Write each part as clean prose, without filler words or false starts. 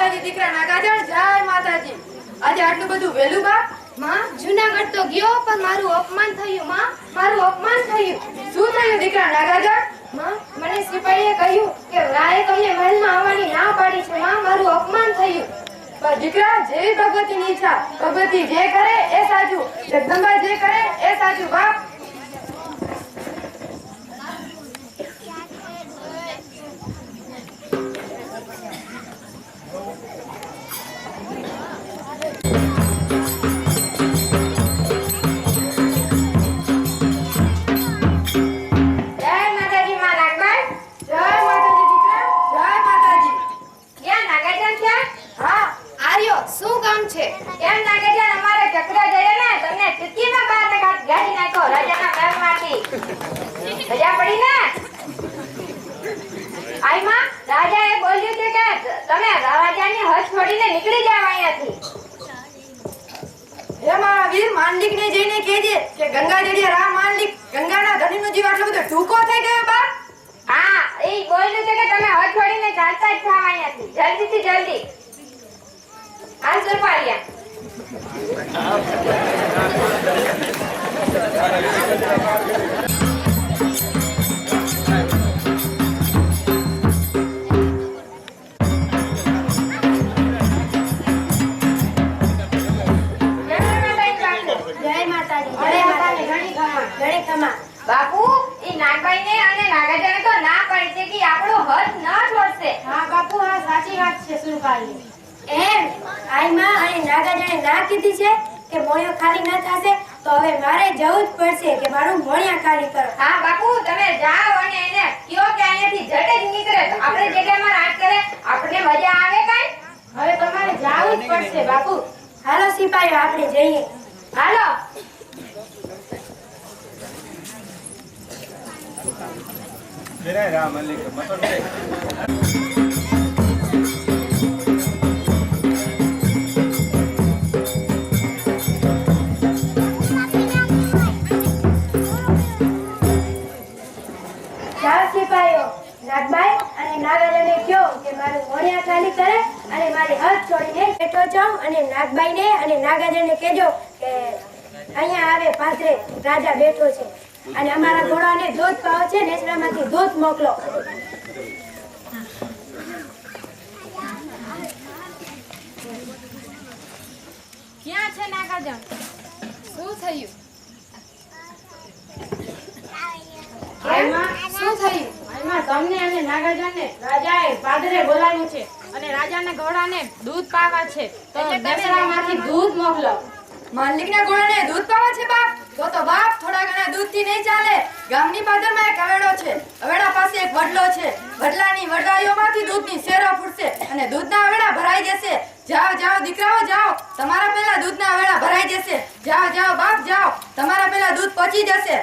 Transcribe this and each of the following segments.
માતાજી દીકરા નાગાજણ જય માતાજી. આજે આટલું બધું વેલું બાપ? માં જૂનાગઢ તો ગયો પણ મારું અપમાન થયું. માં મારું અપમાન થયું. શું થયું દીકરા નાગાજણ? માં મને સિપાહીએ કહ્યું કે રાયે તમને મહેલમાં આવવાની ના પાડી છે. માં મારું અપમાન થયું. પણ દીકરા જેવી ભગવતીની ઈચ્છા. ભગવતી જે કરે એ સાચું, જગદંબા જે કરે એ સાચું બાપ. બાપુ ઈ નાગભાઈ ને અને નાગાજાને તો ના પાડી છે કે આપણો હદ ન છોડશે. હા બાપુ, હા સાચી વાત છે સુરપાલી. એમ આઈમાં અને નાગાજાને ના કીધી છે કે મોણિયો ખાલી ન થશે તો હવે મારે જવું જ પડશે કે મારું મોણિયા ખાલી કરો. હા બાપુ તમે જાઓ અને એને કયો કે અહીંયાથી જટે જ નીકળે તો આપણે જગ્યામાં રાજ કરે આપણે મજા આવે કાઈ. હવે તમારે જાવું જ પડશે બાપુ. હાલો સિપાહીઓ આપણે જઈએ. હાલો. Mira, era Malik, motor break. નાગભાઈ અને નાગાજાને કહો કે મારું મોણિયા ખાલી કરે અને મારી હદ છોડીને બેઠો જાઉં અને નાગભાઈને અને નાગાજાને કહેજો કે અહીંયા આવે પાથરે રાજા બેઠો છે અને અમારા ઘોડાને દૂધ પાવ છે નેસડામાંથી દૂધ મોકલો. ક્યાં છે નાગાજણ? શું થયું? શું થયું? આમાં તમને અને નાગાજણને રાજાએ પાદરે બોલાવ્યું છે અને રાજાના ઘોડાને દૂધ પાવા છે તો નેસડામાંથી દૂધ મોકલો. માલિકના ઘોડાને દૂધ પાવા છે બાપ? તો બાપ થોડા ઘણા દૂધથી નહીં ચાલે. ગામની પાદરમાં એક હવેડો છે. હવેડા પાસે એક વડલો છે. વડલાની વડલાઈઓમાંથી દૂધની શેરો ફૂટશે અને દૂધના હવેડા ભરાઈ જશે. જાઓ જાઓ દીકરાઓ જાઓ, તમારા પહેલા દૂધના હવેડા ભરાઈ જશે. જાઓ જાઓ બાપ જાઓ, તમારા પહેલા દૂધ પહોંચી જશે.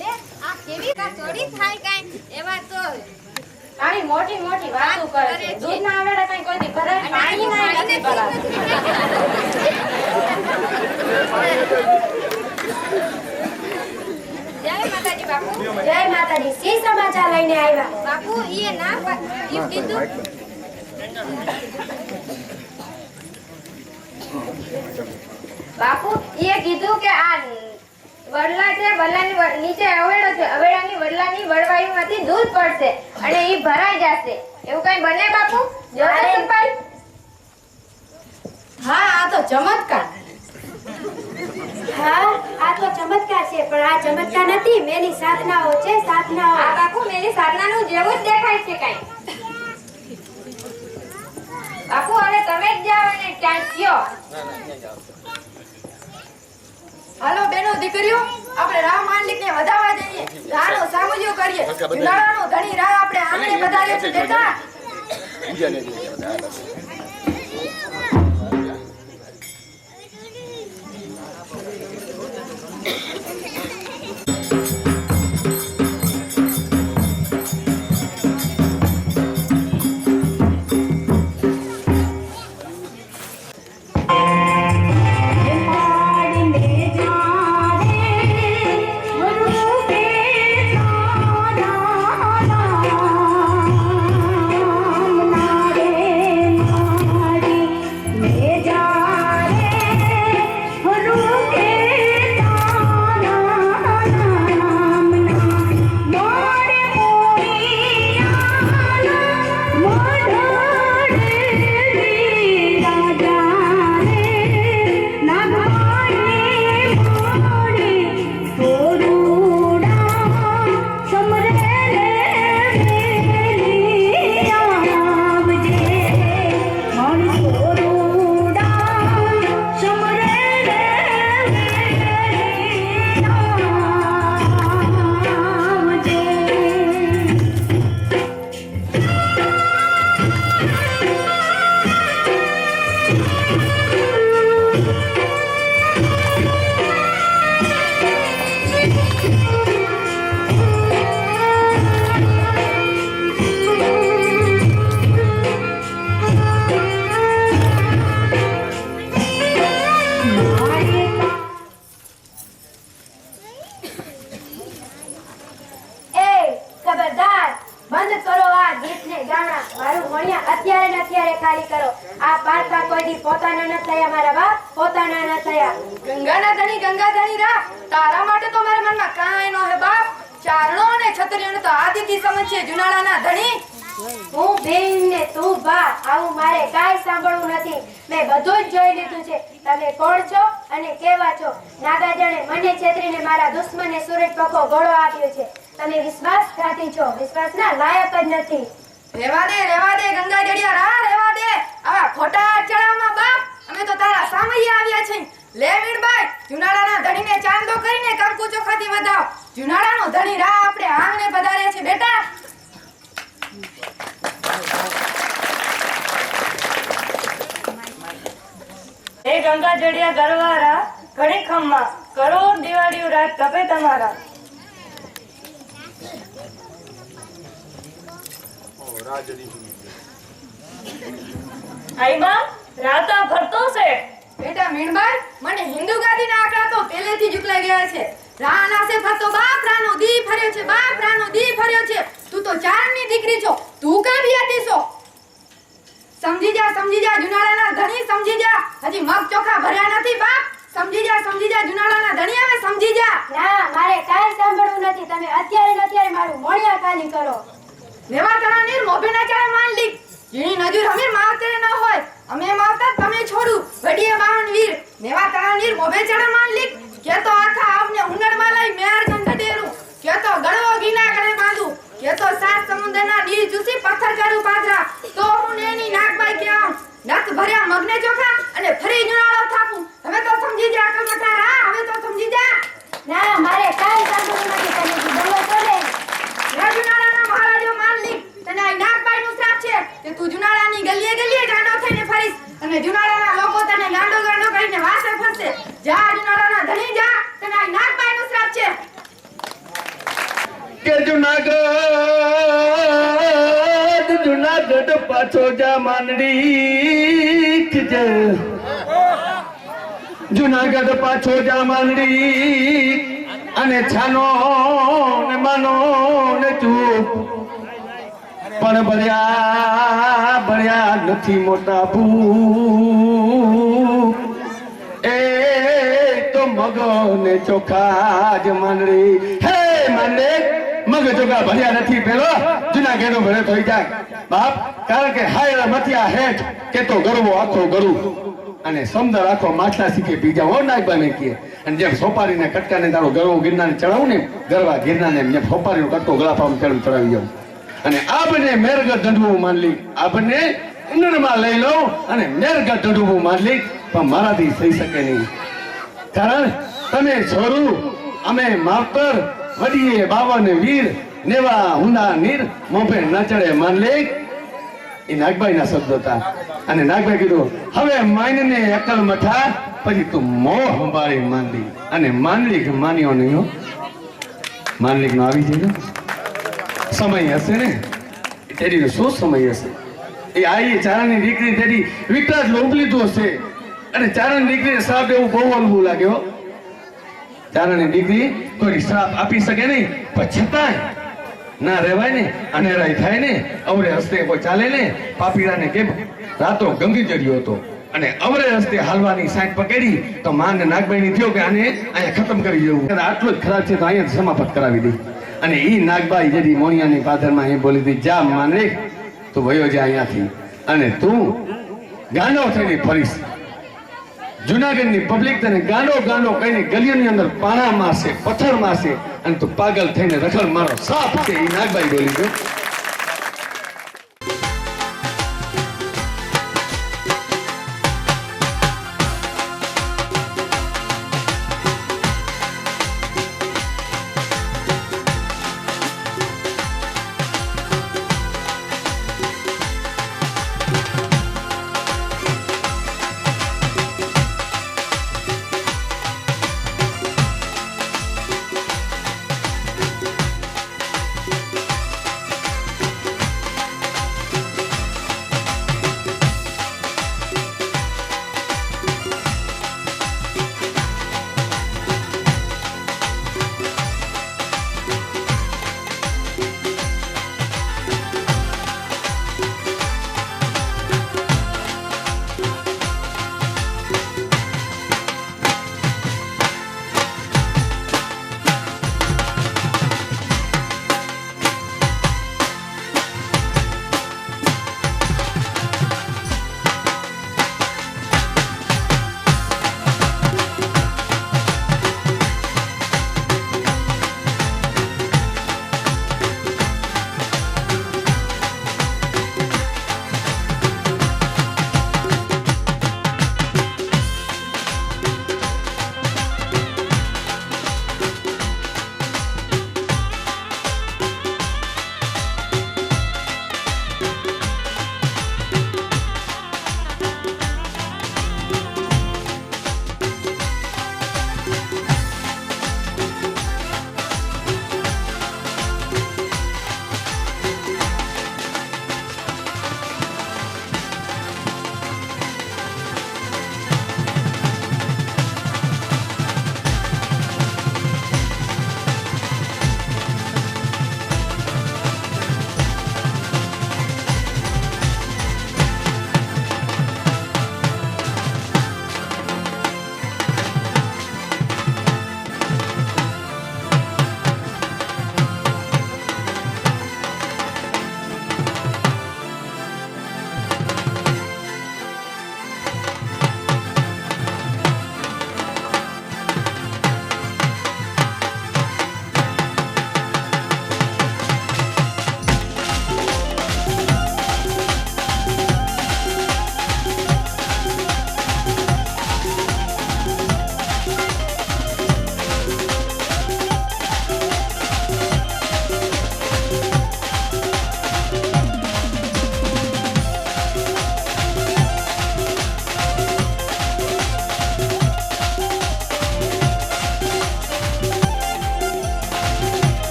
લે આ કેવી ચોરી થાય કાઈ એવા તો આની મોટી મોટી વાતો કરે છે. દૂધના આવેડા કઈ કોઈ દી ભરાય પાણી નથી ભરાતું. જય માતાજી બાપુ. જય માતાજી. સી સમાચાર લઈને આવ્યા? બાપુ ઈએ ના ઈ કીધું બાપુ ઈએ કીધું કે આ વડલા છે, વડલાની નીચે હવેડો છે, હવેડાની વડલાની વડવાઈમાંથી દૂધ પડશે અને ઈ ભરાઈ જશે. એવું કઈ બને બાપુ? જોડે સંભાળ. હા આ તો ચમત્કાર. હા આ તો ચમત્કાર છે પણ આ ચમત્કાર નથી, મેલી સાધનાઓ છે. સાધનાઓ. આ બાપુ મેલી સાધનાનું જેવું જ દેખાય છે કઈ. બાપુ હવે તમે જ જાઓ અને ક્યાંક કયો. હાલો બેનો દીકરીઓ, આપણે રામ માંડલિકને વધાવવા જઈએ. રાનો સામુજ્યો કરીએ. જુનાળાનો ધણી રાહ આપણે આંગણે પધાર્યો છે બેટા. અત્યારે ખાલી કરો. આ પારકા કોઈ દી પોતાના ન થયા મારા બાપ, પોતાના ન થયા. ગંગાના ધણી ગંગા ધણી રા, તારા માટે તો મારા મનમાં કાંઈ નો હે બાપ. ચારણો અને છત્રીઓને તો આદિથી સમજ છે જુનાળાના ધણી. હું બેન ને તું બા, આવું મારે કાંઈ સાંભળવું નથી. મેં બધું જ જોઈ લીધું છે. તમે કોણ છો અને કેવા છો? નાગાજણે મને છેતરીને મારા દુશ્મને સૂરજ પકો ઘોડો આપ્યો છે. તમે વિશ્વાસઘાતી છો, વિશ્વાસના લાયક જ નથી. રેવા દે ગંગા જડિયા રા, રેવા દે. આવા ખોટા ચડાવમાં બાપ, અમે તો તારા સામયે આવ્યા છીએ. લે મીણબાઈ, જુનાળાના ધણીને ચાંદો કરીને કંકુ ચોખાથી વધાવ. જુનાળાનો ધણી રા આપણે આંગણે પધારે છે બેટા. હે ગંગા જડિયા ગરવારા, ઘણી ખમ્મા કરો દિવાળીઓ રાત તપે તમારા. આઈબા રાતા ભરતો છે. બેટા મીણબાઈ, મને હિન્દુ ગાદીના આંકડા તો પહેલેથી જ ઉકલાઈ ગયા છે. રાના સે ફરતો બાપ રાનો દી ફર્યો છે, બાપ રાનો દી ફર્યો છે. તું તો ચારણની દીકરી છો, તું કઈ બિયાતી છો? સમજી જા જુનાળાના ધણી, સમજી જા. હજી મગ ચોખા ભર્યા નથી બાપ. સમજી જા જુનાળાના ધણી, હવે સમજી જા. ના, મારે કાંઈ સાંભળવું નથી. તમે અત્યારે ને અત્યારે મારું મોણિયા ખાલી કરો. લેવા તણા નીર મોભેના ચાળે માન લીક. જેની નજર અમે માવતરે ન હોય, અમે માવતર તમે છોડું. વડીએ વાહન વીર, નેવા તણા નીર મોભે ચાળે માન લીક. કે તો આખા આપને ઉંડરમાં લઈ મેર ગંધડેરું. કે તો ગળવો ગીના ગળે બાંધું. કે તો સાત સમુદ્રના ડીર ચૂસી પથ્થર કરું પાથરા. તો હું નેની નાગબાઈ કે આમ નક ભર્યા મગને ચોખા અને ફરી જુનાળો થાપું. હવે તો સમજી જા અકલ મઠા રા, હવે તો સમજી જા. ના, મારે કાંઈ સાંભળવું નથી. તમે જે બોલો છો ને. રે જુનાળાના મહારાજો માન લીક. તને આ નાગબાઈનું શ્રાપ છે કે તું જુનાળાની ગલીએ ગાંડો થઈને ફરીશ અને જુનાળાના લોકો તને ગાંડો કરીને વાસે ફરશે. જા જુનાળાના ધણી જા, તને આ નાગબાઈનું શ્રાપ છે. કે જુનાગઢ પાછો જા માંડડી ખીજે. જુનાગઢ પાછો જા માંડડી અને છાનો ને માનો ને ચૂપ. પણ ભર્યા નથી મોટા ભૂ. એ તો મગ ને ચોખા જ માંડડી. હે માંડે, મગ ચોખા ભર્યા નથી પેલો જુનાગઢ ભરે થઈ જાય બાપ. કારણ કે હાયરા મથિયા હેઠ કે તો ગરવો આખો ગરું અને સમદર આખો માછલા શીખે પી જાવ. નાગબાને કહે. અને જેમ સોપારીને કટકાને તારો ગરવો ગિરનારને ચડાવું ને, ગરવા ગિરનારને જેમ સોપારીનો કટકો ગળાફામાં ચડાવી જાઉં. અને આબને મેરગઢ ઢંઢવું માનલી, આબને ઉંડરમાં લઈ લઉં અને મેરગઢ ઢંઢવું માનલી. પણ મારાથી થઈ શકે નહીં. કારણ તમે છોરું, અમે માવતર, વડીએ બાવન વીર, નેવા હુંડા નીર, મોભે ન ચડે માનલી. એ નાગબાઈના શબ્દ હતા. અને નાગભાઈ કીધું, હવે માનને અકલ મઠા, પછી તું મોં સંભાળી માનલી. અને માનલી કે માન્યો નહીં હો, માનલી નો આવી જજો. સમય હશે ને તેરી શું સમય હશે? એ આઈ ચારણની દીકરી તેરી વિકરાટ લોભ લીધો હશે. અને ચારણ દીકરીને શ્રાપ એવું બહુ અલગું લાગ્યો. ચારણની દીકરી કોઈ શ્રાપ આપી શકે નહીં, પણ છતાંય ના રહેવાય ને, અનેરાય થાય ને, અવરે હસ્તે કોઈ ચાલે ને. પાપીરાને કેમ રાતો ગંગી જર્યો હતો અને અવરે હસ્તે હાલવાની સાઈડ પકડી તો માન નાગબાઈ થયો કે આને અહીંયા ખતમ કરી દેવું. આટલું જ ખરાબ છે તો અહીંયા સમાપ્ત કરાવી દઈ. અને ઈ નાગબાઈ જેથી મોણિયાની પાથરમાં એ બોલી હતી, જા માનરે તું વયો જા અહીંયાથી અને તું ગાંડો થઈને ફરીશ. જુનાગઢની પબ્લિક તને ગાંડો કહીને ગલીઓની અંદર પાણા મારશે, પથ્થર મારશે અને તું પાગલ થઈને રખડ મારો સાપ છે. એ નાગબાઈ બોલી ગયો.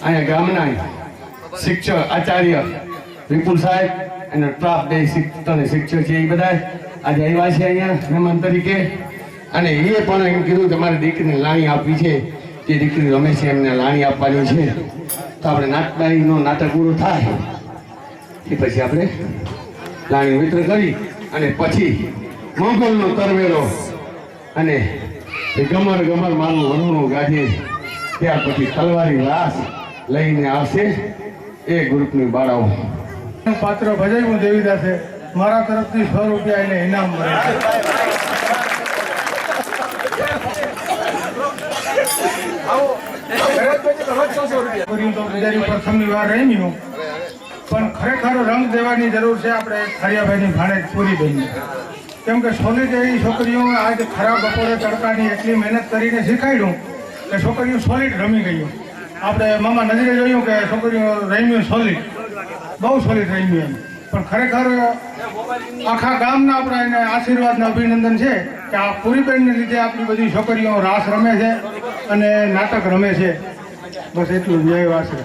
અહીંયા ગામના શિક્ષક આચાર્ય વિપુલ સાહેબ અને ટ્રાફ ડે શિક્ષક છે એ બધા આજે આવ્યા છે અહીંયા મહેમાન તરીકે. અને એ પણ એમ કીધું કે મારી દીકરીને લાણી આપવી છે, જે દીકરી રમે છે એમને લાણી આપવાની છે. તો આપણે નાટકબાઈનું નાટક પૂરું થાય એ પછી આપણે લાણી વિતરણ કરી અને પછી મોગલનો તરવેલો અને એ ગમર ગમર મારું વરુણું ગાજે ત્યાર પછી તલવારી રાસ લઈને આવશે એ ગ્રુપની બાળાઓ. પાત્ર ભજવ્યું દેવીદાસે, મારા તરફથી 100 રૂપિયા એને ઇનામ મળે છે. છોકરીઓ તો બજારી પ્રથમની વાર રમ્યું, પણ ખરેખર રંગ દેવાની જરૂર છે આપણે ખરિયાભાઈની ભાણેજ પૂરી બની. કેમ કે સોલિડ એવી છોકરીઓ આજ ખરાબ બપોરે તડકાની એટલી મહેનત કરીને શીખાડ્યું કે છોકરીઓ સોલિડ રમી ગયું. આપણે મામા નજરે જોયું કે છોકરીઓ રમ્યું સોલિડ, બહુ સોલિડ રમ્યું એમ. પણ ખરેખર આખા ગામના આપણા એને આશીર્વાદના અભિનંદન છે કે આ પૂરીબેનને લીધે આપણી બધી છોકરીઓ રાસ રમે છે અને નાટક રમે છે. બસ એટલું જ જય વાસરે.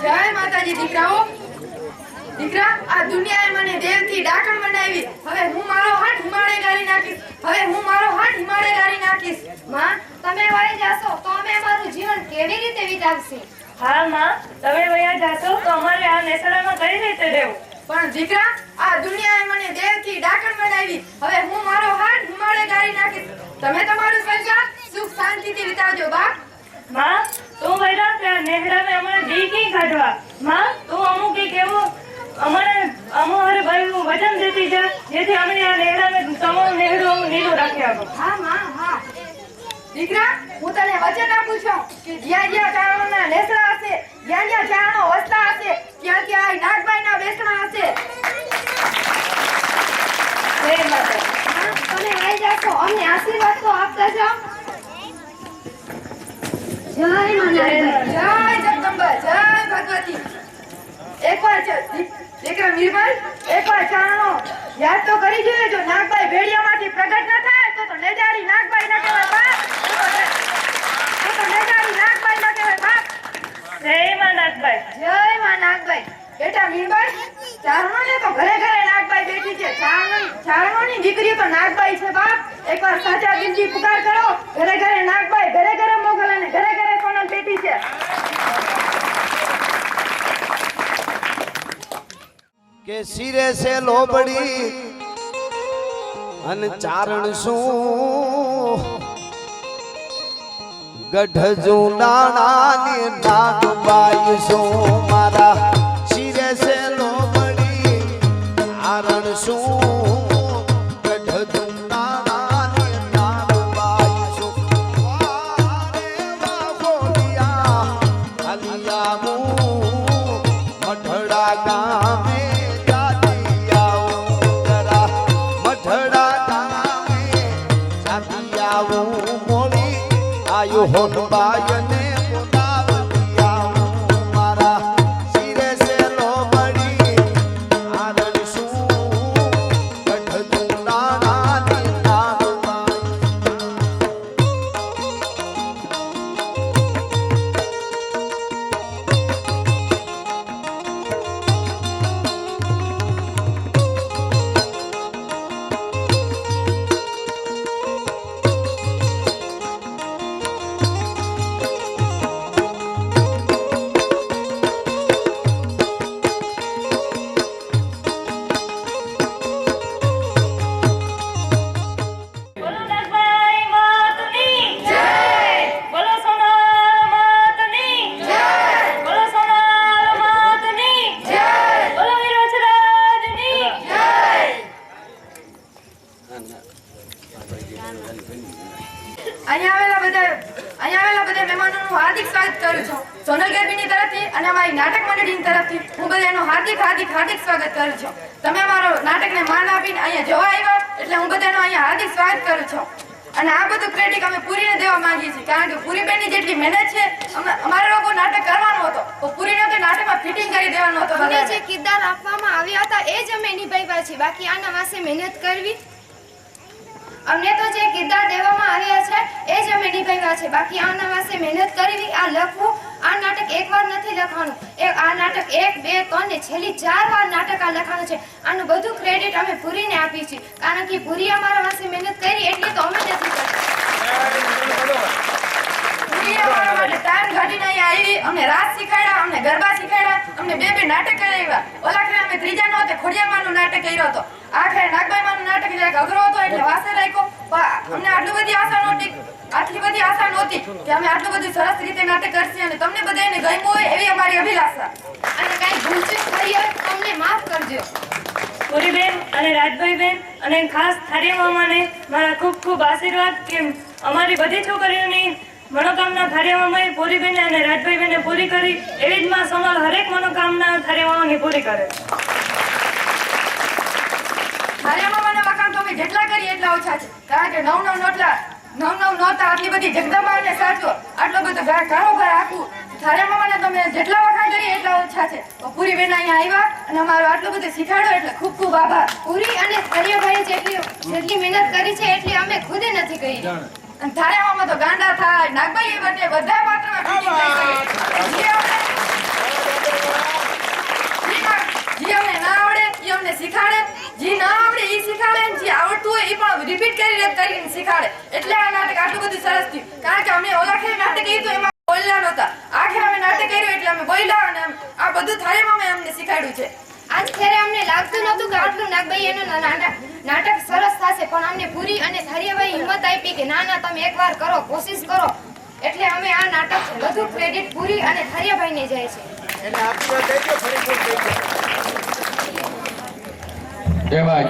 જય માતાજી દીકરાઓ. દીકરા, આ દુનિયાએ મને દેવથી ડાકણ બનાવી. હવે હું મારો હાથ હિમાળે ગાળી નાખીશ. માં, તમે વહી જાશો તો અમે અમારું જીવન કેવી રીતે વિતાવશે? હા માં, તમે વયા જાશો તો અમારે આ નેસડામાં કઈ રીતે રહેવું? પણ દીકરા, આ દુનિયાએ મને દેવથી ડાકણ બનાવી. હવે હું મારો હાથ હિમાળે ગાળી નાખીશ. તમે તમારું સંસાર સુખ શાંતિથી વિતાવજો બાપ. માં, તું વૈરા ત્યાં નેહડામાં અમારે દીકી કાઢવા. માં, તું અમુક એક એવું અમારે ભાઈ વચન દેતી જા જેથી અમે આ નેહડામાં તમારું નેહડું નીલું રાખી આપો. હા માં, હા. દીકરા, હું તને વચન આપું છું કે જ્યાં જ્યાં ચારણોના નેસડા હશે, જ્યાં જ્યાં ચારણો વસતા હશે, ત્યાં ત્યાં નાગબાઈના બેસણા હશે. જય માતા. માં, તમે વહી જાશો, અમને આશીર્વાદ તો આપતા જાઓ. જય માતાજી. જય જગદંબા, જય ભગવતી. એકવાર દીકરા મીરભાઈ, એકવાર ચારણો યાદ તો કરી જોઈએ. જો નાગબાઈ ભેડિયામાંથી પ્રગટ ન થાય તો નેજારી નાગબાઈ ના કહેવાય બાપ. તો નેજારી નાગબાઈ ના કહેવાય બાપ. જય માં નાગબાઈ. જય માં નાગબાઈ. બેટા મીરભાઈ, ચારણોને તો ઘરે ઘરે નાગબાઈ બેઠી છે. ચારણોની દીકરીઓ તો નાગબાઈ છે બાપ. એકવાર સાચા દિલથી પુકાર કરો. ઘરે ઘરે નાગબાઈ, ઘરે ઘરે મોગલ અને ઘરે ઘરે સોનલ બેઠી છે. કે સિરે સે લોબડી અને ચારણ શું ગઢ જુનાણાની નાગબાઈ શું મારા સિરે સે લોબડી ચારણ શું ગઢ જુનાણાની નાગબાઈ શું વારે વાગોડિયા આલિયા મુ મઢડા ગામે હોન બાયને બોલાવી આવું મારા સિરે સે લોબડી આરણ શું ગઢ જુનાણાની નાગબાઈ. બોલો નાગબાઈ માતની જય. બોલો સોનાલ માતની જય. બોલો સોનાલ માતની જય. બોલો વિરાજરાજની જય. અહીંયા આવેલા બધા મહેમાનોનું હાર્દિક સ્વાગત કરું છું. સોનલ ગરબીની તરફથી અને અમારી નાટક મંડળીની તરફથી હું બધાનું હાર્દિક સ્વાગત કરું છું. તમે અમારો નાટકને માન આપીને અહીંયા જોવા આવ્યા એટલે હું બધાનું અહીંયા હાર્દિક સ્વાગત કરું છું. અને આ બધું ક્રેડિટ અમે પૂરીને દેવા માંગીએ છીએ કારણ કે પૂરીબેનની જેટલી મહેનત છે અમારે લોકો નાટક કરવાનો હતો તો પૂરીને તો નાટકમાં ફિટિંગ કરી દેવાનો હતો અમને બધાને. જે કિરદાર આપવામાં આવ્યા હતા એ જ અમે નિભાવ્યા છે, બાકી આના વાસે મહેનત કરવી. અમને તો જે કિરદાર દેવામાં આવ્યા છે એ જ અમે નિભાવ્યા છે, બાકી આના વાસે મહેનત કરવી. આ લખવું, આ નાટક એકવાર નથી લખવાનું, આ નાટક 1, 2, 3 ને છેલ્લી 4 વાર નાટક આ લખવાનું છે. આનું બધું ક્રેડિટ અમે પૂરીને આપીએ છીએ કારણ કે પૂરી અમારા વાસે મહેનત કરી એટલી તો અમે નથી કરતા. પૂરીએ અમારા માટે ટાઈમ કાઢીને અહીંયા આવી, અમને રાસ શીખવાડ્યા, અમને ગરબા શીખવાડ્યા, અમને બે નાટક કરાવ્યા. ઓલા ખેર અમે ત્રીજા નો હતો ખોડિયારમાંનું નાટક કર્યો હતો, આ ખેર નાગબાઈમાંનું નાટક જરાક અઘરો હતો એટલે વાસે રાખ્યો. પણ અમને આટલી બધી આશા નહોતી કે અમે આટલું બધું સરસ રીતે નાટક કરશે અને તમને બધાને ગમ્યું હોય એવી અમારી અભિલાષા. અને કાંઈ ભૂલચૂક થઈ હોય તો અમને માફ કરજો. પૂરીબેન અને રાજભાઈબેન અને ખાસ થારિયા મામાને મારા ખૂબ ખૂબ આશીર્વાદ કે અમારી બધી છોકરીઓની મનોકામના થારિયા મામાએ પૂરીબેન અને રાજભાઈબેને પૂરી કરી, એવી જ માં સમલ હરેક મનોકામના થારિયા મામાની પૂરી કરે. થારિયા મામાના વખાણ તો અમે જેટલા કરીએ એટલા ઓછા છે કારણ કે નવ નહોતા આટલી બધી જગદંબાને સાચવો, આટલો બધો કારોબાર આખું થારિયા મામાને તમે જેટલા વખાણ કરીએ એટલા ઓછા છે. તો પૂરીબેન અહીંયા આવ્યા અને અમારું આટલું બધું શીખવાડ્યો એટલે ખૂબ ખૂબ આભાર. પૂરી અને થારિયાભાઈએ જેટલી મહેનત કરી છે એટલી અમે ખુદે નથી કરી. અને થારિયા મામા તો ગાંડા થાય, નાગભાઈ બંને બધા પાત્રમાં ફિટિંગ થઈ શકે. જે અમને ના આવડે એ અમને શીખાડે, જે ના આવડે એ શીખાડે, જે આવડતું હોય એ પણ રિપીટ કરીને શીખાડે. એટલે આ નાટક આટલું બધું સરસ થયું કારણ કે અમે ઓલા ખેર નાટક કર્યું તો એમાં બોલ્યા નહોતા, આ ખેર અમે નાટક કર્યું એટલે અમે બોલ્યા અને આ બધું થારિયા મામાએ અમને શીખાડ્યું છે. આજ ખેરે અમને લાગતું નહોતું કે આટલું નાગભાઈ એનું નાટક સરસ થશે, પણ અમને પૂરી અને થારિયાભાઈ હિંમત આપી કે ના ના તમે એકવાર કરો, કોશિશ કરો. એટલે અમે આ નાટક બધું ક્રેડિટ પૂરી અને થારિયાભાઈને જાય છે. એને આપી દે, ફરી જય બાજ.